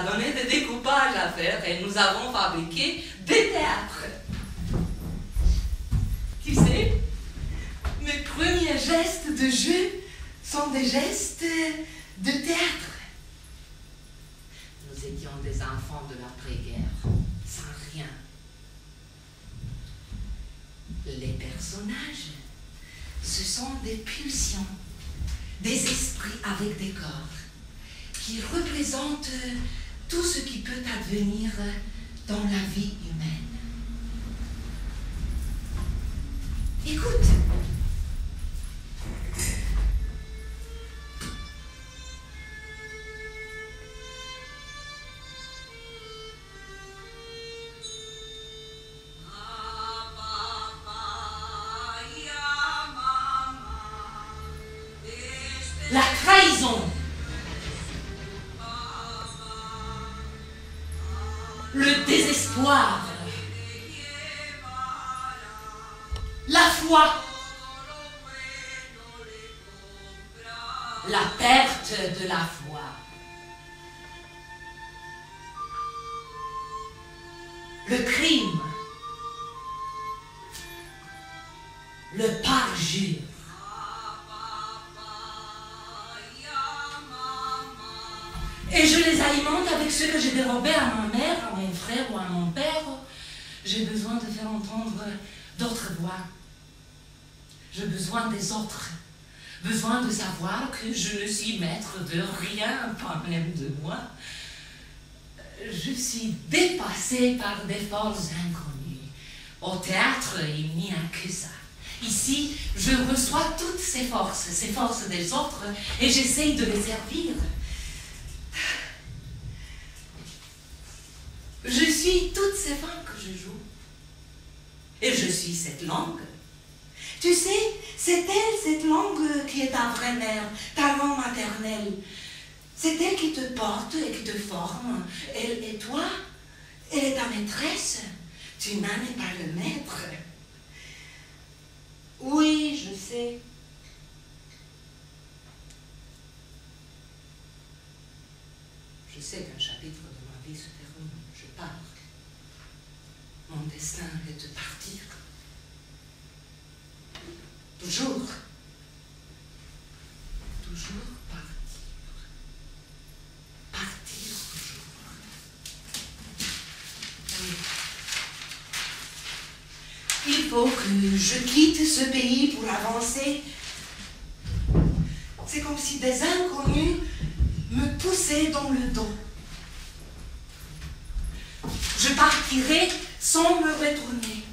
donné des découpages à faire et nous avons fabriqué des théâtres. Tu sais, mes premiers gestes de jeu sont des gestes de théâtre. Nous étions des enfants de l'après-guerre, sans rien. Les personnages, ce sont des pulsions, des esprits avec des corps, qui représentent tout ce qui peut advenir dans la vie humaine. Écoute. La trahison. Le désespoir. La foi. La perte de la foi. Le crime. Le parjure. Et je les alimente avec ce que j'ai dérobé à ma mère, à mon frère ou à mon père. J'ai besoin de faire entendre d'autres voix. J'ai besoin des autres. Besoin de savoir que je ne suis maître de rien, pas même de moi. Je suis dépassée par des forces inconnues. Au théâtre, il n'y a que ça. Ici, je reçois toutes ces forces des autres, et j'essaye de les servir. Je suis toutes ces femmes que je joue. Et je suis cette langue. Tu sais, c'est elle, cette langue, qui est ta vraie mère, ta langue maternelle. C'est elle qui te porte et qui te forme. Elle et toi, elle est ta maîtresse. Tu n'en es pas le maître. Oui, je sais. Je sais qu'un chapitre de ma vie se termine. Je pars. Mon destin est de partir. Toujours. Toujours partir. Partir toujours. Oui. Il faut que je quitte ce pays pour avancer. C'est comme si des inconnus me poussaient dans le dos. Je partirai sans me retourner.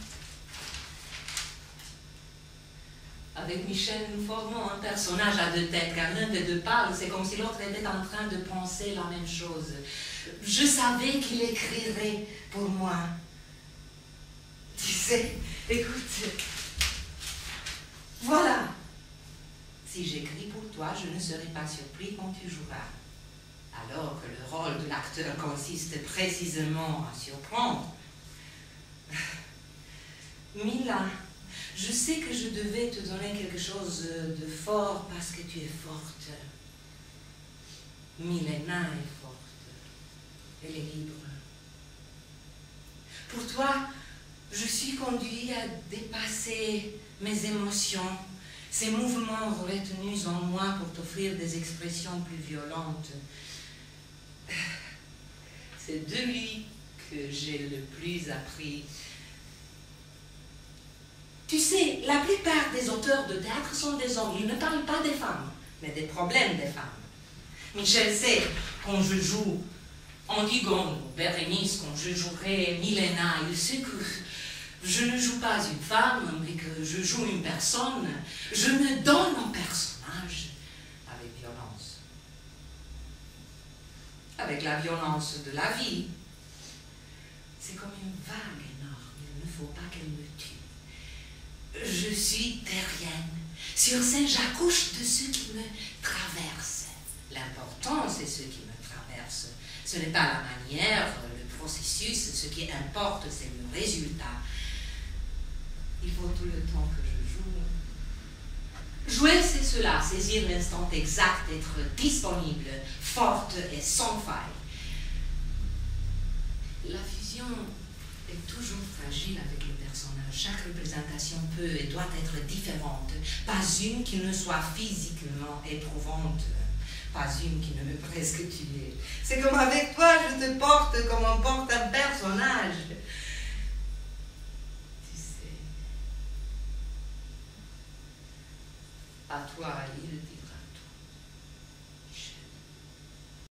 Avec Michel, nous formons un personnage à deux têtes, car l'un des deux parle, c'est comme si l'autre était en train de penser la même chose. Je savais qu'il écrirait pour moi. Tu sais, écoute, voilà. Si j'écris pour toi, je ne serai pas surpris quand tu joueras. Alors que le rôle de l'acteur consiste précisément à surprendre. Mila, je sais que je devais te donner quelque chose de fort parce que tu es forte. Milena est forte. Elle est libre. Pour toi, je suis conduite à dépasser mes émotions, ces mouvements retenus en moi pour t'offrir des expressions plus violentes. C'est de lui que j'ai le plus appris. Tu sais, la plupart des auteurs de théâtre sont des hommes. Ils ne parlent pas des femmes, mais des problèmes des femmes. Michel sait, quand je joue Antigone ou Bérénice, quand je jouerai Milena, il sait que je ne joue pas une femme, mais que je joue une personne. Je me donne un personnage avec violence. Avec la violence de la vie. C'est comme une vague énorme. Il ne faut pas qu'elle me tue. Je suis terrienne. Sur scène, j'accouche de ce qui me traverse. L'important, c'est ce qui me traverse. Ce n'est pas la manière, le processus. Ce qui importe, c'est le résultat. Il faut tout le temps que je joue. Jouer, c'est cela, saisir l'instant exact, être disponible, forte et sans faille. relation est toujours fragile avec le personnage. Chaque représentation peut et doit être différente. Pas une qui ne soit physiquement éprouvante. Pas une qui ne me presque tuer. C'est comme avec toi, je te porte comme on porte un personnage. Tu sais. À toi, il dit.